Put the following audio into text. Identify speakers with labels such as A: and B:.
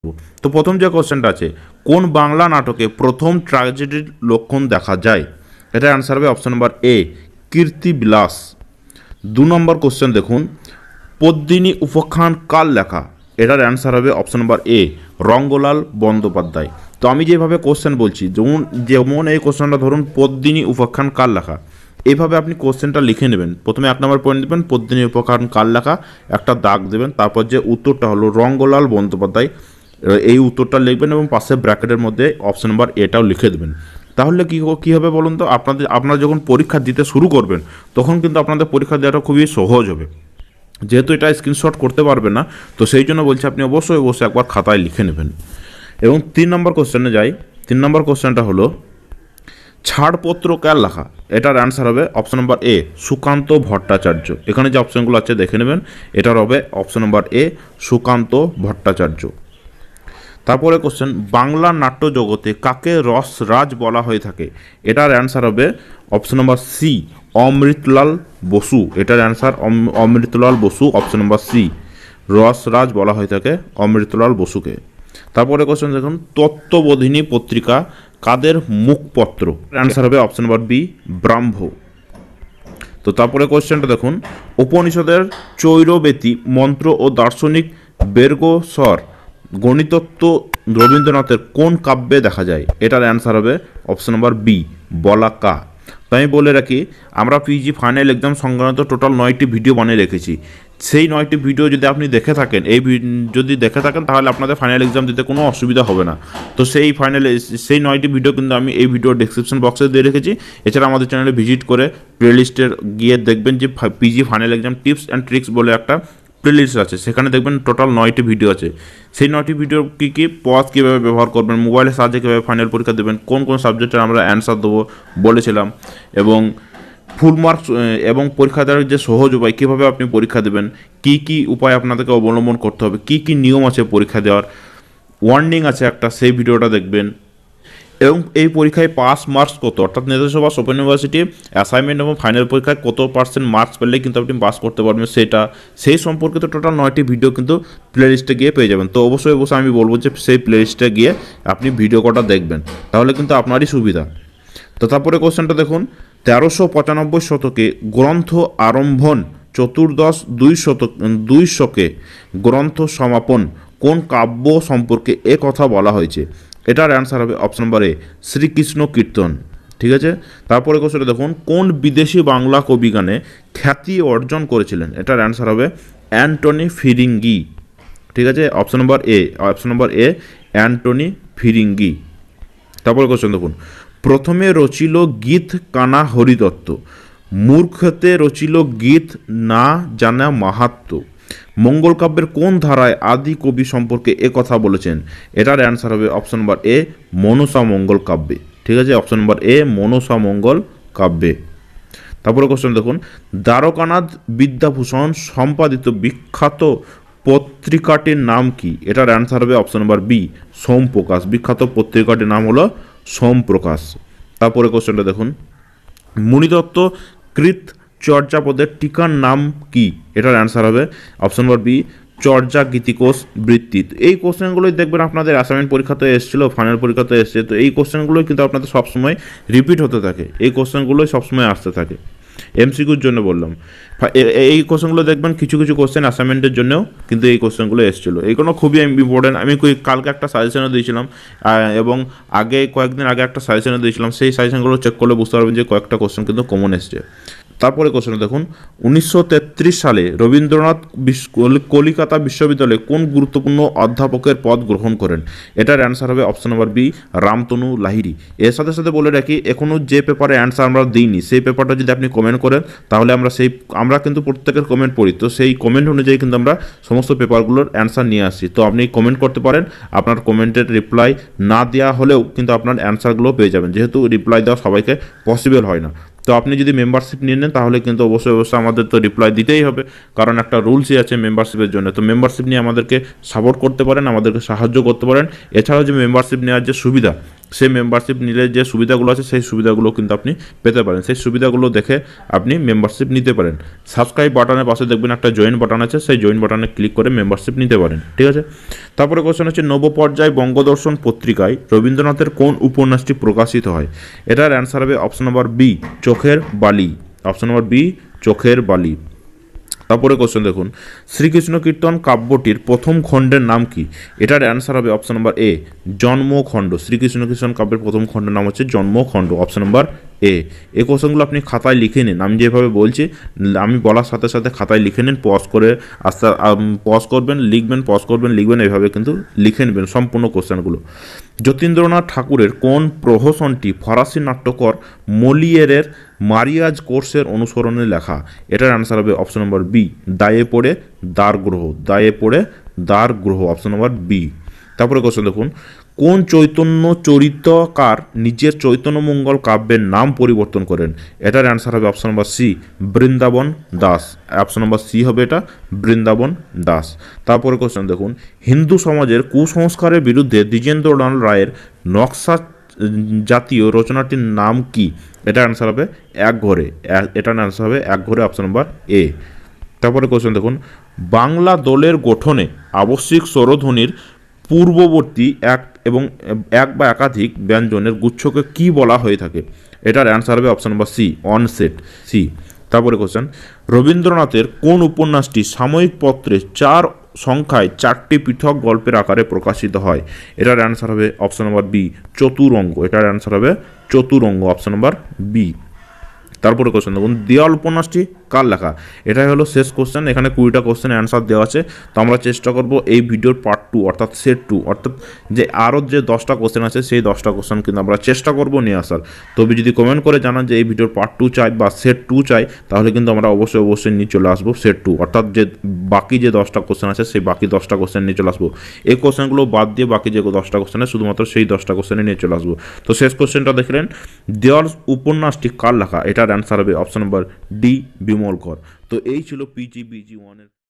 A: তো প্রথম যে কোশ্চেনটা আছে, কোন বাংলা নাটকে প্রথম ট্র্যাজেডির লক্ষণ দেখা যায়? এটা অ্যান্সার হবে অপশন নাম্বার এ, কীর্তিবিলাস। 2 নম্বর কোশ্চেন দেখুন, পদ্মিনী উপাখ্যান কার লেখা? এটার অ্যান্সার হবে option number A, Rangalal Bandyopadhyay. তো আমি যেভাবে কোশ্চেন বলছি, যেমন যেমন এই কোশ্চেনটা ধরুন, পদ্মিনী উপাখ্যান কার লেখা, এইভাবে আপনি কোশ্চেনটা লিখে নেবেন। প্রথমে 1 নম্বর পয়েন্ট দেবেন, পদ্মিনী উপাখ্যান কার লেখা, একটা দাগ দেবেন, তারপর যে উত্তরটা হলো রঙ্গলাল বন্দ্যোপাধ্যায়, এই উত্তরটা লিখবেন এবং পাশে ব্র্যাকেটের মধ্যে অপশন নাম্বার এটাও লিখে দেবেন। তাহলে কী হবে বলুন তো, আপনারা যখন পরীক্ষা দিতে শুরু করবেন তখন কিন্তু আপনাদের পরীক্ষা দেওয়াটা খুবই সহজ হবে। যেহেতু এটা স্ক্রিনশট করতে পারবে না, তো সেই জন্য বলছি আপনি অবশ্যই একবার খাতায় লিখে নেবেন। এবং 3 নম্বর কোশ্চেনে যাই। 3 নম্বর কোশ্চেনটা হলো, ছাড়পত্র কার লেখা? এটার অ্যান্সার হবে অপশন নাম্বার এ, সুকান্ত ভট্টাচার্য। এখানে যে অপশনগুলো আছে দেখে নেবেন, এটার হবে অপশন নাম্বার এ, সুকান্ত ভট্টাচার্য। তারপরে কোশ্চেন, বাংলা নাট্য জগতে কাকে রসরাজ বলা হয়ে থাকে? এটার অ্যান্সার হবে option number C, Amritlal Basu. এটার answer Amritlal Basu, option number C, Rasaraj বলা হয়ে থাকে অমৃতলাল বসুকে। তারপরে কোশ্চেন দেখুন, তত্ত্ববোধিনী পত্রিকা কাদের মুখপত্র? অ্যান্সার হবে অপশন নাম্বার বি, ব্রাহ্ম। তো তারপরে কোশ্চেনটা দেখুন, উপনিষদের চৈরবেতি মন্ত্র ও দার্শনিক বের্গসর গণিতত্ত্ব রবীন্দ্রনাথের কোন কাব্যে দেখা যায়? এটার অ্যান্সার হবে অপশন নাম্বার বি, বলাকা। তো আমি বলে রাখি, আমরা পিজি ফাইনাল এক্সাম সংক্রান্ত টোটাল 9টি ভিডিও বানিয়ে রেখেছি। সেই 9টি ভিডিও যদি আপনি দেখে থাকেন, যদি দেখে থাকেন তাহলে আপনাদের ফাইনাল এক্সাম দিতে কোনো অসুবিধা হবে না। তো সেই 9টি ভিডিও কিন্তু আমি এই ভিডিও ডেসক্রিপশন বক্সে দিয়ে রেখেছি। এছাড়া আমাদের চ্যানেলে ভিজিট করে প্লেলিস্টের গিয়ে দেখবেন যে PG final exam tips and tricks বলে একটা প্লেলিস্ট আছে, সেখানে দেখবেন টোটাল 9টি ভিডিও আছে। সেই 9টি ভিডিও কী পথ কীভাবে ব্যবহার করবেন, মোবাইলের সাহায্যে কীভাবে ফাইনাল পরীক্ষা দেবেন, কোন কোন সাবজেক্টের আমরা অ্যান্সার দেবো বলেছিলাম, এবং ফুল মার্কস এবং পরীক্ষা দেওয়ার যে সহজ উপায়, কীভাবে আপনি পরীক্ষা দেবেন, কী কী উপায় আপনাদেরকে অবলম্বন করতে হবে, কী কী নিয়ম আছে পরীক্ষা দেওয়ার, ওয়ার্নিং আছে একটা, সেই ভিডিওটা দেখবেন। এবং এই পরীক্ষায় পাস মার্কস কত, অর্থাৎ Netaji Subhas Open University assignment এবং ফাইনাল পরীক্ষায় কত % মার্কস পেলে কিন্তু আপনি পাস করতে পারবেন, সেই সম্পর্কিত টোটাল 9টি ভিডিও কিন্তু প্লেলিস্টে গিয়ে পেয়ে যাবেন। তো অবশ্যই আমি বলবো যে সেই প্লেলিস্টে গিয়ে আপনি ভিডিও কটা দেখবেন, তাহলে কিন্তু আপনারই সুবিধা। তো তারপরে কোশ্চেনটা দেখুন, 1395 শতকে গ্রন্থ আরম্ভন, চতুর্দশ 200 গ্রন্থ সমাপন কোন কাব্য সম্পর্কে এ কথা বলা হয়েছে? এটার অ্যান্সার হবে অপশন নাম্বার এ, শ্রীকৃষ্ণ কীর্তন। ঠিক আছে। তারপরে কোশ্চেনটা দেখুন, কোন বিদেশি বাংলা কবিগানে খ্যাতি অর্জন করেছিলেন? এটার অ্যান্সার হবে অ্যান্টনি ফিরিঙ্গি। ঠিক আছে, অপশন নাম্বার এ, অ্যান্টনি ফিরিঙ্গি। তারপরে কোশ্চেন দেখুন, প্রথমে রচিল গীত কানা হরিদত্ত, মূর্খতে রচিল গীত না জানা মাহাত্ম্য। মঙ্গল কাব্যের কোন ধারায় আদি কবি সম্পর্কে এ কথা বলেছেন? এটার অ্যান্সার হবে অপশন নাম্বার এ, মনসা মঙ্গল কাব্যে। ঠিক আছে, অপশন নাম্বার এ, মনসা মঙ্গল কাব্যে। তারপরে কোশ্চেন দেখুন, দ্বারকানাথ বিদ্যাভূষণ সম্পাদিত বিখ্যাত পত্রিকাটির নাম কি? এটার অ্যান্সার হবে অপশন নাম্বার বি, সোমপ্রকাশ। বিখ্যাত পত্রিকাটির নাম হলো সোমপ্রকাশ। তারপরে কোশ্চেনটা দেখুন, মুনিদত্ত কৃত চর্যাপদের টিকার নাম কি? এটার অ্যান্সার হবে অপশন নাম্বার বি, চর্যা গীতিকোষ বৃত্তি। এই কোশ্চেনগুলোই দেখবেন আপনাদের অ্যাসাইনমেন্ট পরীক্ষাতে এসেছিলো, ফাইনাল পরীক্ষাতে এসছে। তো এই কোশ্চেনগুলোই কিন্তু আপনাদের সবসময় রিপিট হতে থাকে, এই কোশ্চেনগুলোই সবসময় আসতে থাকে। এমসিকিউর জন্য বললাম, এই কোশ্চেনগুলো দেখবেন কিছু কিছু কোশ্চেন অ্যাসাইনমেন্টের জন্যও কিন্তু এই কোশ্চেনগুলো এসেছিলো। এইগুলো খুবই ইম্পর্টেন্ট। আমি কালকে একটা সাজেশনও দিয়েছিলাম এবং কয়েকদিন আগে একটা সাজেশনও দিয়েছিলাম। সেই সাজেশনগুলো চেক করলে বুঝতে পারবেন যে কয়েকটা কোশ্চেন কিন্তু কমন এসছে। তারপরে কোশ্চেন দেখুন, 1933 সালে রবীন্দ্রনাথ কলিকাতা বিশ্ববিদ্যালয়ে কোন গুরুত্বপূর্ণ অধ্যাপকের পদ গ্রহণ করেন? এটার অ্যান্সার হবে option number B, Ramtanu Lahiri. এর সাথে সাথে বলে রাখি, এখনও যে পেপারে অ্যান্সার আমরা দিইনি, সেই পেপারটা যদি আপনি কমেন্ট করেন তাহলে আমরা কিন্তু প্রত্যেকের কমেন্ট পড়ি। তো সেই কমেন্ট অনুযায়ী কিন্তু আমরা সমস্ত পেপারগুলোর অ্যান্সার নিয়ে আসছি। তো আপনি কমেন্ট করতে পারেন, আপনার কমেন্টের রিপ্লাই না দেওয়া হলেও কিন্তু আপনার অ্যান্সারগুলো পেয়ে যাবেন, যেহেতু রিপ্লাই দেওয়া সবাইকে পসিবল হয় না। তো আপনি যদি মেম্বারশিপ নিয়ে নেন তাহলে কিন্তু অবশ্যই আমাদের তো রিপ্লাই দিতেই হবে, কারণ একটা রুলসই আছে মেম্বারশিপের জন্য। তো মেম্বারশিপ নিয়ে আমাদেরকে সাপোর্ট করতে পারেন, আমাদেরকে সাহায্য করতে পারেন। এছাড়াও যে মেম্বারশিপ নেওয়ার যে সুবিধা, সেই মেম্বারশিপ নিলে যে সুবিধাগুলো আছে সেই সুবিধাগুলো কিন্তু আপনি পেতে পারেন। সেই সুবিধাগুলো দেখে আপনি মেম্বারশিপ নিতে পারেন। সাবস্ক্রাইব বাটনের পাশে দেখবেন একটা জয়েন বাটন আছে, সেই জয়েন বাটনে ক্লিক করে মেম্বারশিপ নিতে পারেন, ঠিক আছে। তারপরে কোশ্চেন হচ্ছে নবপর্যায় বঙ্গদর্শন পত্রিকায় রবীন্দ্রনাথের কোন উপন্যাসটি প্রকাশিত হয়? এটার অ্যান্সার হবে অপশন নাম্বার বি, চোখের বালি। অপশন নাম্বার বি, চোখের বালি। তারপরে কোশ্চেন দেখুন, শ্রীকৃষ্ণ কীর্তন কাব্যটির প্রথম খণ্ডের নাম কি? এটার অ্যান্সার হবে অপশন নাম্বার এ, জন্মখণ্ড। শ্রীকৃষ্ণ কীর্তন কাব্যের প্রথম খণ্ডের নাম হচ্ছে জন্মখণ্ড। অপশন নাম্বার এ। এই কোশ্চেনগুলো আপনি খাতায় লিখে নিন, আমি যেভাবে বলছি আমি বলার সাথে সাথে খাতায় লিখে নিন, পজ করে আস্তে পজ করবেন, লিখবেন, পজ করবেন, লিখবেন, এইভাবে কিন্তু লিখে নেবেন সম্পূর্ণ কোশ্চেনগুলো। যতীন্দ্রনাথ ঠাকুরের কোন প্রহসনটি ফরাসি নাট্যকর মোলিয়েরের মারিয়াজ কোর্সের অনুসরণে লেখা? এটার অ্যান্সার হবে অপশন নম্বর বি, দায়ে পড়ে দ্বার গ্রহ। দায়ে পড়ে দ্বার গ্রহ, অপশন নম্বর বি। তারপরে কোশ্চেন দেখুন, কোন চৈতন্য চরিতকার নিজের চৈতন্যমঙ্গল কাব্যের নাম পরিবর্তন করেন? এটার অ্যান্সার হবে option number C, Brindaban Das. Option number C হবে এটা, বৃন্দাবন দাস। তারপরে কোশ্চেন দেখুন, হিন্দু সমাজের কুসংস্কারের বিরুদ্ধে দ্বিজেন্দ্রলাল রায়ের নকশা জাতীয় রচনাটির নাম কি? এটার অ্যান্সার হবে এক ঘরে। এটার অ্যান্সার হবে এক ঘরে, অপশন নম্বর এ। তারপরে কোশ্চেন দেখুন, বাংলা দলের গঠনে আবশ্যিক স্বরধ্বনির পূর্ববর্তী এক বা একাধিক ব্যঞ্জনের গুচ্ছকে কি বলা হয়ে থাকে? এটার অ্যান্সার হবে option number C, onset, C. তারপরে কোশ্চেন, রবীন্দ্রনাথের কোন উপন্যাসটি সাময়িক পত্রে 4 সংখ্যায় 4টি পৃথক গল্পের আকারে প্রকাশিত হয়? এটার অ্যান্সার হবে অপশন নম্বর বি, চতুরঙ্গ। এটার অ্যান্সার হবে চতুরঙ্গ, অপশন নম্বর বি। তারপরে কোশ্চেন দেখুন, দেওয়াল উপন্যাসটি কার লেখা? এটাই হলো শেষ কোশ্চেন। এখানে 20টা কোশ্চেনের অ্যান্সার দেওয়া আছে। তো আমরা চেষ্টা করব এই ভিডিওর পার্ট 2 অর্থাৎ সেট 2 অর্থাৎ যে আরও যে 10টা কোশ্চেন আছে সেই 10টা কোশ্চেন কিন্তু আমরা চেষ্টা করব নিয়ে আসার। তবে যদি কমেন্ট করে জানান যে এই ভিডিওর পার্ট 2 চাই বা সেট 2 চাই, তাহলে কিন্তু আমরা অবশ্যই নিয়ে চলে আসবো সেট 2 অর্থাৎ যে বাকি যে 10টা কোশ্চেন আছে সেই বাকি 10টা কোশ্চেন নিয়ে চলে আসবো। এই কোশ্চেনগুলো বাদ দিয়ে বাকি যে 10টা কোশ্চেন আছে শুধুমাত্র সেই 10টা কোশ্চেনে নিয়ে চলে আসবো। তো শেষ কোশ্চেনটা দেখলেন, দেওয়াল উপন্যাসটি কার লেখা? এটার অ্যান্সার হবে অপশন নম্বর ডি, বিমল কর। তো এই ছিল PGBG1 এর